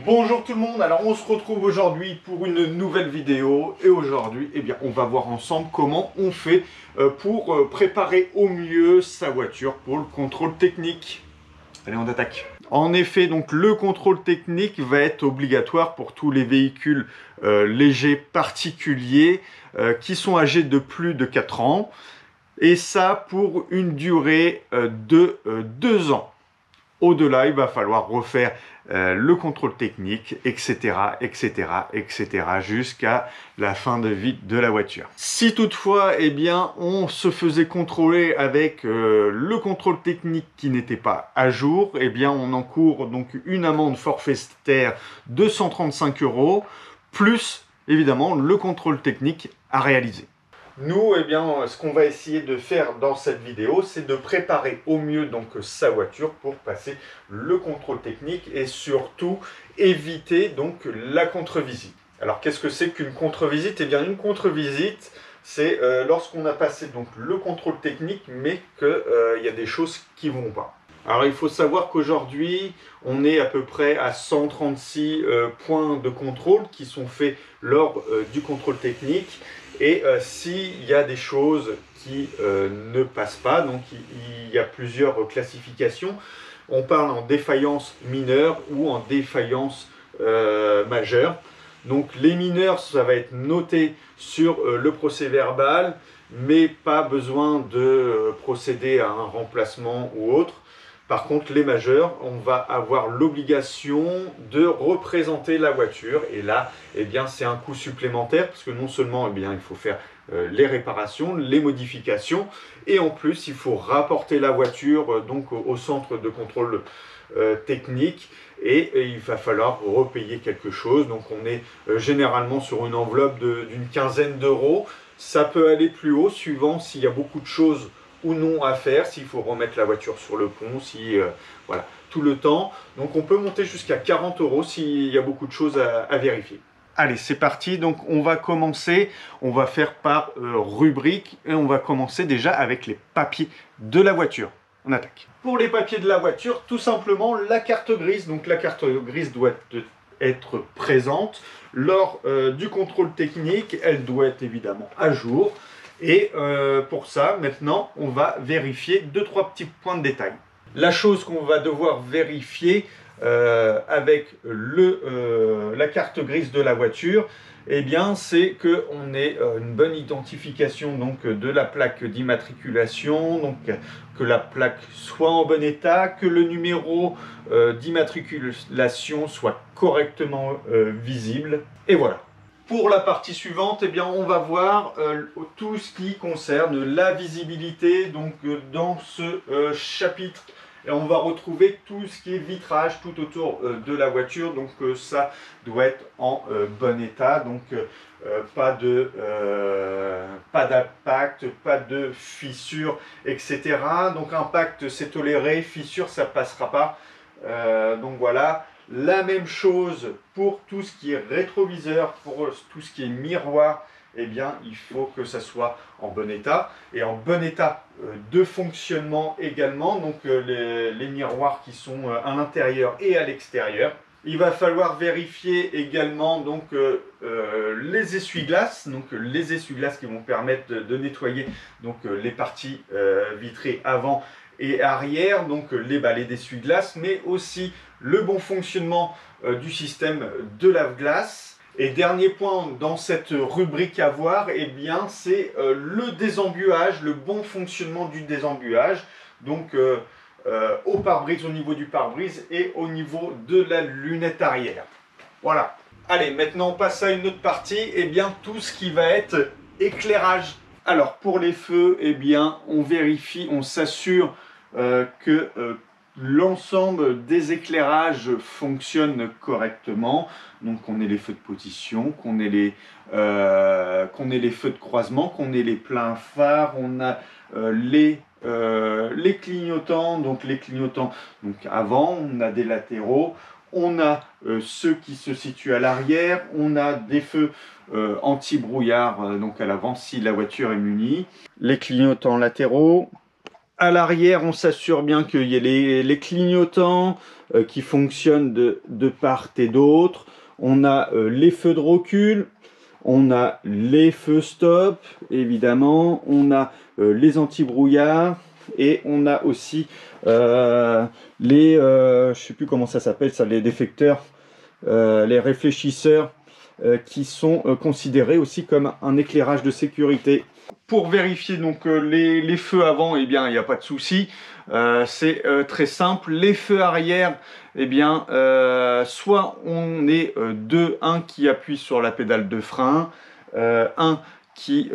Bonjour tout le monde, alors on se retrouve aujourd'hui pour une nouvelle vidéo et aujourd'hui on va voir ensemble comment on fait pour préparer au mieux sa voiture pour le contrôle technique. Allez, on attaque. En effet, donc le contrôle technique va être obligatoire pour tous les véhicules légers particuliers qui sont âgés de plus de 4 ans et ça pour une durée de 2 ans. Au-delà, il va falloir refaire le contrôle technique, etc., jusqu'à la fin de vie de la voiture. Si toutefois, on se faisait contrôler avec le contrôle technique qui n'était pas à jour, on encourt donc une amende forfaitaire de 135 €, plus évidemment le contrôle technique à réaliser. Nous, ce qu'on va essayer de faire dans cette vidéo, c'est de préparer au mieux donc sa voiture pour passer le contrôle technique et surtout éviter donc la contre-visite. Alors, qu'est-ce que c'est qu'une contre-visite? Une contre-visite, c'est lorsqu'on a passé donc le contrôle technique, mais qu'il y a des choses qui ne vont pas. Alors, il faut savoir qu'aujourd'hui, on est à peu près à 136 points de contrôle qui sont faits lors du contrôle technique. Et s'il y a des choses qui ne passent pas, donc il y a plusieurs classifications. On parle en défaillance mineure ou en défaillance majeure. Donc les mineurs, ça va être noté sur le procès-verbal, mais pas besoin de procéder à un remplacement ou autre. Par contre, les majeurs, on va avoir l'obligation de représenter la voiture. Et là, c'est un coût supplémentaire parce que non seulement, il faut faire les réparations, les modifications, et en plus, il faut rapporter la voiture donc au centre de contrôle technique. Et il va falloir repayer quelque chose. Donc, on est généralement sur une enveloppe d'une quinzaine d'euros. Ça peut aller plus haut suivant s'il y a beaucoup de choses ou non à faire, s'il faut remettre la voiture sur le pont, voilà, tout le temps. Donc on peut monter jusqu'à 40 € s'il y a beaucoup de choses à vérifier. Allez, c'est parti. Donc on va commencer, on va faire par rubrique et on va commencer déjà avec les papiers de la voiture. On attaque. Pour les papiers de la voiture, tout simplement la carte grise. Donc la carte grise doit être présente lors du contrôle technique. Elle doit être évidemment à jour. Et pour ça, maintenant, on va vérifier 2-3 petits points de détail. La chose qu'on va devoir vérifier avec la carte grise de la voiture, c'est qu'on ait une bonne identification donc, de la plaque d'immatriculation, donc que la plaque soit en bon état, que le numéro d'immatriculation soit correctement visible, et voilà. Pour la partie suivante, on va voir tout ce qui concerne la visibilité. Donc dans ce chapitre, on va retrouver tout ce qui est vitrage tout autour de la voiture. Donc ça doit être en bon état. Donc pas d'impact, pas de fissure, etc. Donc impact c'est toléré, fissure ça passera pas. Donc voilà. La même chose pour tout ce qui est rétroviseur, pour tout ce qui est miroir, il faut que ça soit en bon état. Et en bon état de fonctionnement également, donc les miroirs qui sont à l'intérieur et à l'extérieur. Il va falloir vérifier également donc, les essuie-glaces, les essuie-glaces qui vont permettre de nettoyer donc, les parties vitrées avant et arrière, donc les balais d'essuie-glace, mais aussi le bon fonctionnement du système de lave-glace. Et dernier point dans cette rubrique à voir, c'est le désembuage, le bon fonctionnement du désembuage, donc au pare-brise, au niveau du pare-brise et au niveau de la lunette arrière. Voilà. Allez, maintenant on passe à une autre partie, tout ce qui va être éclairage. Alors pour les feux, on vérifie, on s'assure que l'ensemble des éclairages fonctionne correctement. Donc qu'on ait les feux de position, qu'on ait les feux de croisement, qu'on ait les pleins phares, on a les clignotants, donc les clignotants donc avant, on a des latéraux, on a ceux qui se situent à l'arrière, on a des feux anti-brouillard donc à l'avant si la voiture est munie, les clignotants latéraux. À l'arrière, on s'assure bien qu'il y ait les clignotants, qui fonctionnent de part et d'autre. On a les feux de recul, on a les feux stop, évidemment, on a les anti-brouillard et on a aussi je sais plus comment ça s'appelle, ça, les déflecteurs, les réfléchisseurs qui sont considérés aussi comme un éclairage de sécurité. Pour vérifier donc les feux avant, eh bien il n'y a pas de souci, c'est très simple. Les feux arrière, eh bien soit on est un qui appuie sur la pédale de frein, un qui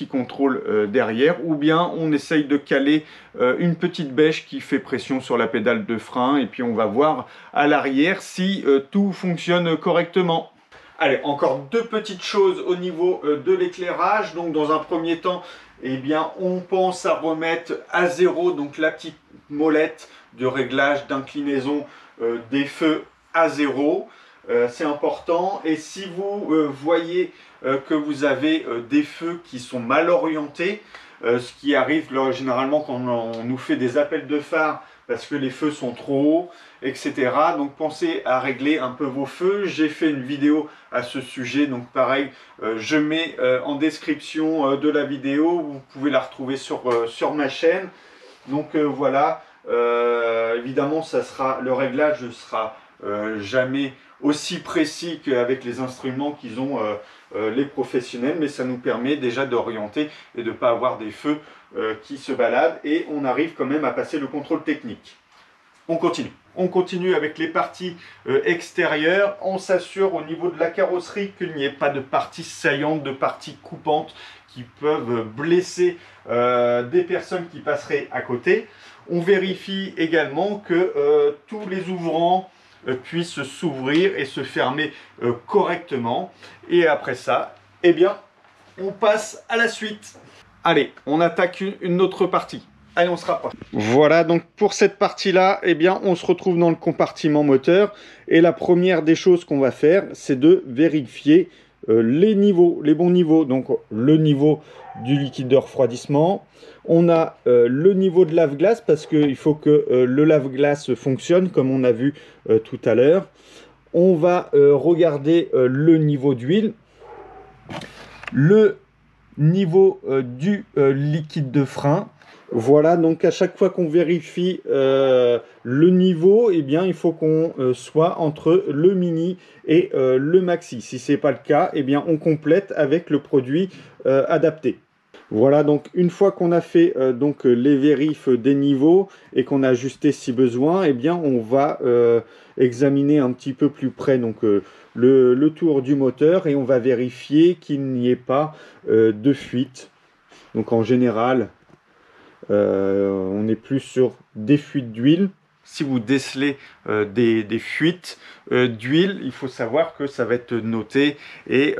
contrôle derrière, ou bien on essaye de caler une petite bêche qui fait pression sur la pédale de frein, et puis on va voir à l'arrière si tout fonctionne correctement. Allez, encore deux petites choses au niveau de l'éclairage. Donc dans un premier temps, eh bien, on pense à remettre à zéro donc la petite molette de réglage d'inclinaison des feux à zéro. C'est important. Et si vous voyez que vous avez des feux qui sont mal orientés, ce qui arrive là, généralement quand on nous fait des appels de phare parce que les feux sont trop hauts, etc. Donc pensez à régler un peu vos feux. J'ai fait une vidéo à ce sujet, donc pareil, je mets en description de la vidéo, vous pouvez la retrouver sur ma chaîne. Donc voilà, évidemment le réglage ne sera jamais aussi précis qu'avec les instruments qu'ils ont les professionnels, mais ça nous permet déjà d'orienter et de ne pas avoir des feux qui se baladent, et on arrive quand même à passer le contrôle technique. On continue. On continue avec les parties extérieures. On s'assure au niveau de la carrosserie qu'il n'y ait pas de parties saillantes, de parties coupantes qui peuvent blesser des personnes qui passeraient à côté. On vérifie également que tous les ouvrants puissent s'ouvrir et se fermer correctement. Et après ça, eh bien, on passe à la suite. Allez, on attaque une autre partie. Allez, on se rapproche. Voilà, donc pour cette partie-là, eh bien, on se retrouve dans le compartiment moteur. Et la première des choses qu'on va faire, c'est de vérifier les niveaux, les bons niveaux. Donc, le niveau du liquide de refroidissement. On a le niveau de lave-glace, parce qu'il faut que le lave-glace fonctionne, comme on a vu tout à l'heure. On va regarder le niveau d'huile. Le niveau du liquide de frein. Voilà, donc à chaque fois qu'on vérifie le niveau, eh bien, il faut qu'on soit entre le mini et le maxi. Si ce n'est pas le cas, eh bien, on complète avec le produit adapté. Voilà, donc une fois qu'on a fait donc les vérifs des niveaux et qu'on a ajusté si besoin, eh bien, on va examiner un petit peu plus près donc le tour du moteur, et on va vérifier qu'il n'y ait pas de fuite. Donc en général, on est plus sur des fuites d'huile. Si vous décelez des fuites d'huile, il faut savoir que ça va être noté, et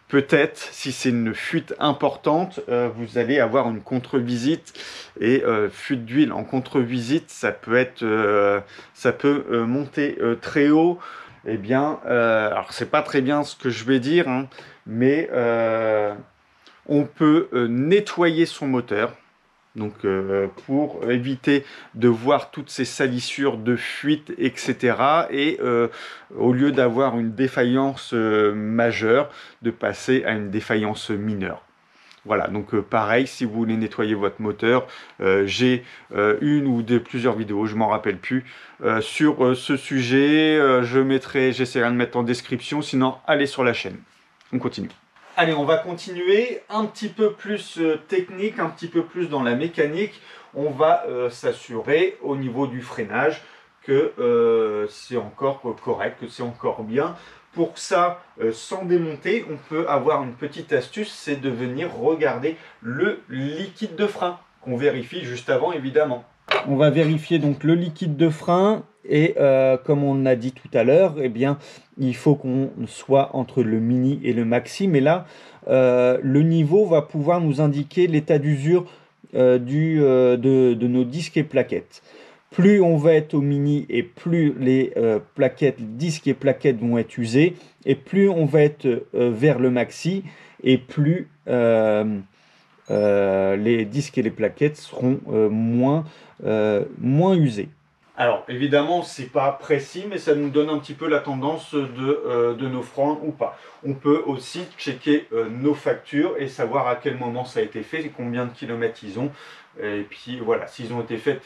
peut-être, si c'est une fuite importante, vous allez avoir une contre-visite. Et fuite d'huile en contre-visite, ça peut monter très haut. Eh bien, alors c'est pas très bien ce que je vais dire, hein, mais on peut nettoyer son moteur. Donc pour éviter de voir toutes ces salissures de fuite, etc. Et au lieu d'avoir une défaillance majeure, de passer à une défaillance mineure. Voilà, donc pareil, si vous voulez nettoyer votre moteur, j'ai une ou plusieurs vidéos, je m'en rappelle plus, sur ce sujet. J'essaierai de mettre en description, sinon allez sur la chaîne. On continue. Allez, on va continuer un petit peu plus technique, un petit peu plus dans la mécanique. On va s'assurer au niveau du freinage que c'est encore correct, que c'est encore bien. Pour ça, sans démonter, on peut avoir une petite astuce, c'est de venir regarder le liquide de frein, qu'on vérifie juste avant, évidemment. On va vérifier donc le liquide de frein, et comme on a dit tout à l'heure, eh bien, il faut qu'on soit entre le mini et le maxi. Mais là, le niveau va pouvoir nous indiquer l'état d'usure de nos disques et plaquettes. Plus on va être au mini, et plus les disques et plaquettes vont être usés, et plus on va être vers le maxi, et plus les disques et les plaquettes seront moins usés. Alors évidemment c'est pas précis, mais ça nous donne un petit peu la tendance de nos freins ou pas. On peut aussi checker nos factures et savoir à quel moment ça a été fait et combien de kilomètres ils ont. Et puis voilà, s'ils ont été faits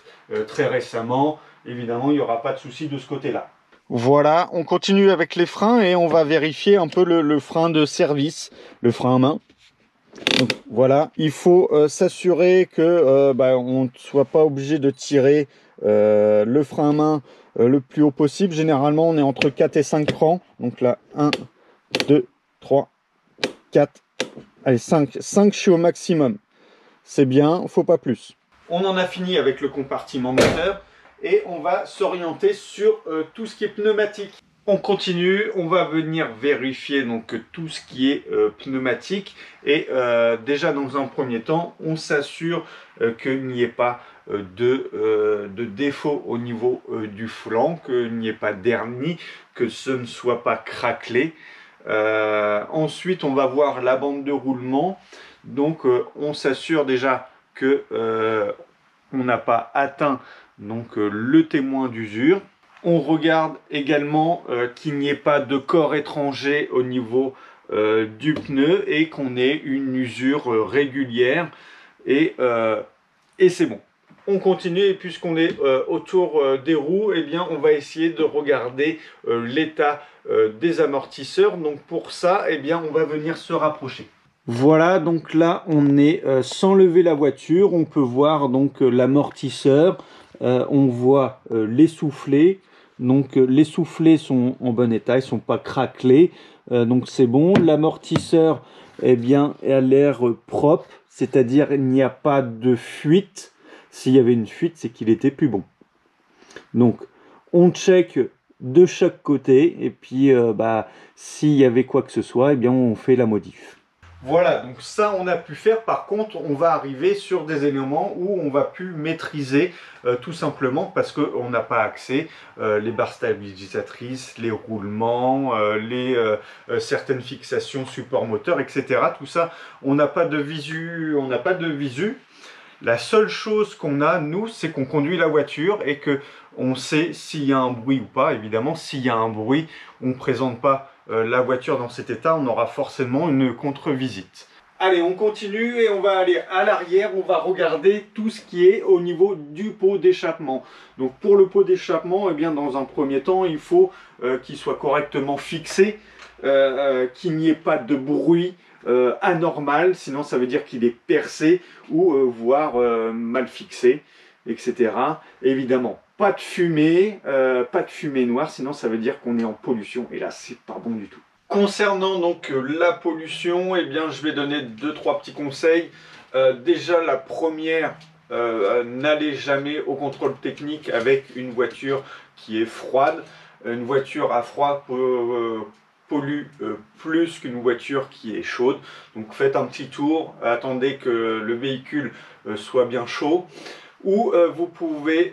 très récemment, évidemment il n'y aura pas de souci de ce côté-là. Voilà, on continue avec les freins et on va vérifier un peu le frein de service, le frein à main. Donc voilà, il faut s'assurer que on ne soit pas obligé de tirer le frein à main le plus haut possible. Généralement, on est entre 4 et 5 crans. Donc là, 1, 2, 3, 4, allez, 5. 5, je suis au maximum. C'est bien, faut pas plus. On en a fini avec le compartiment moteur et on va s'orienter sur tout ce qui est pneumatique. On continue, on va venir vérifier donc tout ce qui est pneumatique et déjà dans un premier temps, on s'assure qu'il n'y ait pas de défaut au niveau du flanc, qu'il n'y ait pas d'hernie, que ce ne soit pas craquelé. Ensuite, on va voir la bande de roulement. Donc, on s'assure déjà que on n'a pas atteint donc le témoin d'usure. On regarde également qu'il n'y ait pas de corps étranger au niveau du pneu et qu'on ait une usure régulière et c'est bon. On continue et puisqu'on est autour des roues, eh bien on va essayer de regarder l'état des amortisseurs. Donc pour ça, eh bien on va venir se rapprocher. Voilà, donc là on est sans lever la voiture, on peut voir donc l'amortisseur, on voit les soufflets. Donc les soufflets sont en bon état, ils ne sont pas craquelés, donc c'est bon. L'amortisseur, eh bien, a l'air propre, c'est-à-dire il n'y a pas de fuite. S'il y avait une fuite, c'est qu'il était plus bon. Donc on check de chaque côté et puis s'il y avait quoi que ce soit, eh bien on fait la modif. Voilà, donc ça on a pu faire. Par contre, on va arriver sur des éléments où on va plus maîtriser tout simplement parce qu'on n'a pas accès. Les barres stabilisatrices, les roulements, certaines fixations support moteur, etc. Tout ça, on n'a pas de visu. La seule chose qu'on a, nous, c'est qu'on conduit la voiture et que on sait s'il y a un bruit ou pas. Évidemment, s'il y a un bruit, on ne présente pas la voiture dans cet état, on aura forcément une contre-visite. Allez, on continue et on va aller à l'arrière, on va regarder tout ce qui est au niveau du pot d'échappement. Donc pour le pot d'échappement, eh bien, dans un premier temps, il faut qu'il soit correctement fixé, qu'il n'y ait pas de bruit anormal, sinon ça veut dire qu'il est percé ou voire mal fixé, etc. Évidemment, pas de fumée noire, sinon ça veut dire qu'on est en pollution et là c'est pas bon du tout. Concernant donc la pollution, eh bien je vais donner 2-3 petits conseils. Déjà la première, n'allez jamais au contrôle technique avec une voiture qui est froide. Une voiture à froid pollue plus qu'une voiture qui est chaude. Donc faites un petit tour, attendez que le véhicule soit bien chaud. Ou vous pouvez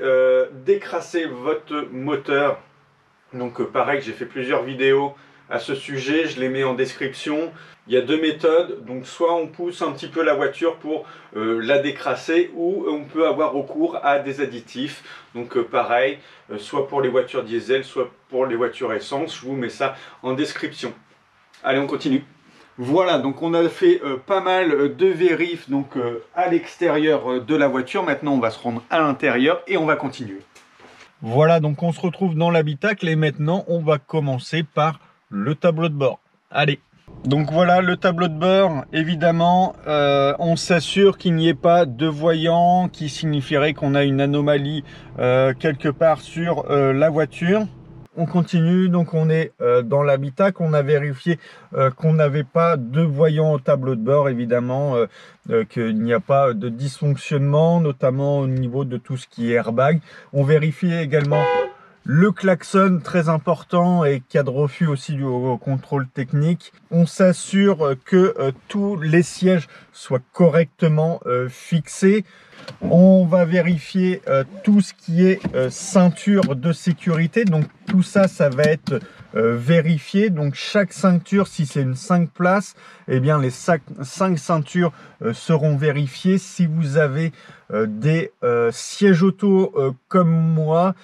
décrasser votre moteur. Donc pareil, j'ai fait plusieurs vidéos à ce sujet, je les mets en description. Il y a deux méthodes, donc soit on pousse un petit peu la voiture pour la décrasser, ou on peut avoir recours à des additifs. Donc pareil, soit pour les voitures diesel, soit pour les voitures essence, je vous mets ça en description. Allez, on continue. Voilà, donc on a fait pas mal de vérifs donc, à l'extérieur de la voiture. Maintenant, on va se rendre à l'intérieur et on va continuer. Voilà, donc on se retrouve dans l'habitacle et maintenant, on va commencer par le tableau de bord. Allez. Donc voilà le tableau de bord. Évidemment, on s'assure qu'il n'y ait pas de voyant qui signifierait qu'on a une anomalie quelque part sur la voiture. On continue, donc on est dans l'habitacle, on a vérifié qu'on n'avait pas de voyant au tableau de bord, évidemment, qu'il n'y a pas de dysfonctionnement, notamment au niveau de tout ce qui est airbag. On vérifie également le klaxon, très important, et cas de refus aussi au contrôle technique. On s'assure que tous les sièges soient correctement fixés. On va vérifier tout ce qui est ceinture de sécurité. Donc tout ça, ça va être vérifié. Donc chaque ceinture, si c'est une 5 places, eh bien les 5 ceintures seront vérifiées. Si vous avez des sièges auto comme moi,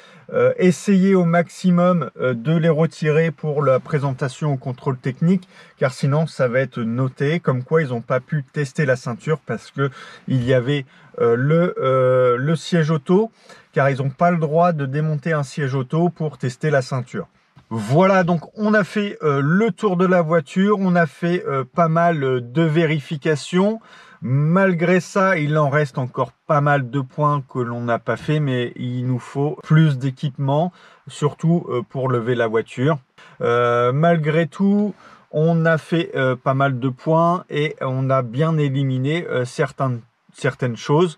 essayez au maximum de les retirer pour la présentation au contrôle technique, car sinon ça va être noté comme quoi ils n'ont pas pu tester la ceinture parce que il y avait le siège auto, car ils n'ont pas le droit de démonter un siège auto pour tester la ceinture. Voilà, donc on a fait le tour de la voiture, on a fait pas mal de vérifications. Malgré ça, il en reste encore pas mal de points que l'on n'a pas fait, mais il nous faut plus d'équipement, surtout pour lever la voiture. Malgré tout, on a fait pas mal de points et on a bien éliminé certaines choses.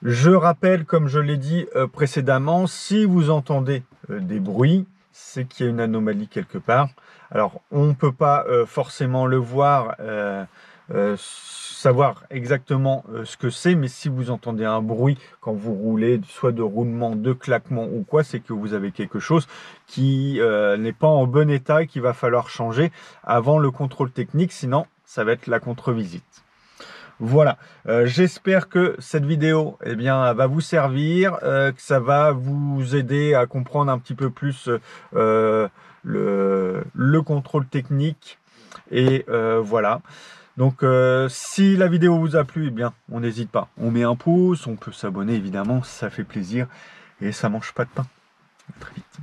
Je rappelle, comme je l'ai dit précédemment, si vous entendez des bruits, c'est qu'il y a une anomalie quelque part. Alors, on ne peut pas forcément le voir, savoir exactement ce que c'est, mais si vous entendez un bruit quand vous roulez, soit de roulement, de claquement ou quoi, c'est que vous avez quelque chose qui n'est pas en bon état et qu'il va falloir changer avant le contrôle technique, sinon ça va être la contre-visite. Voilà, j'espère que cette vidéo va vous servir, que ça va vous aider à comprendre un petit peu plus le contrôle technique. Et voilà. Donc si la vidéo vous a plu, on n'hésite pas. On met un pouce, on peut s'abonner évidemment, ça fait plaisir et ça mange pas de pain. À très vite.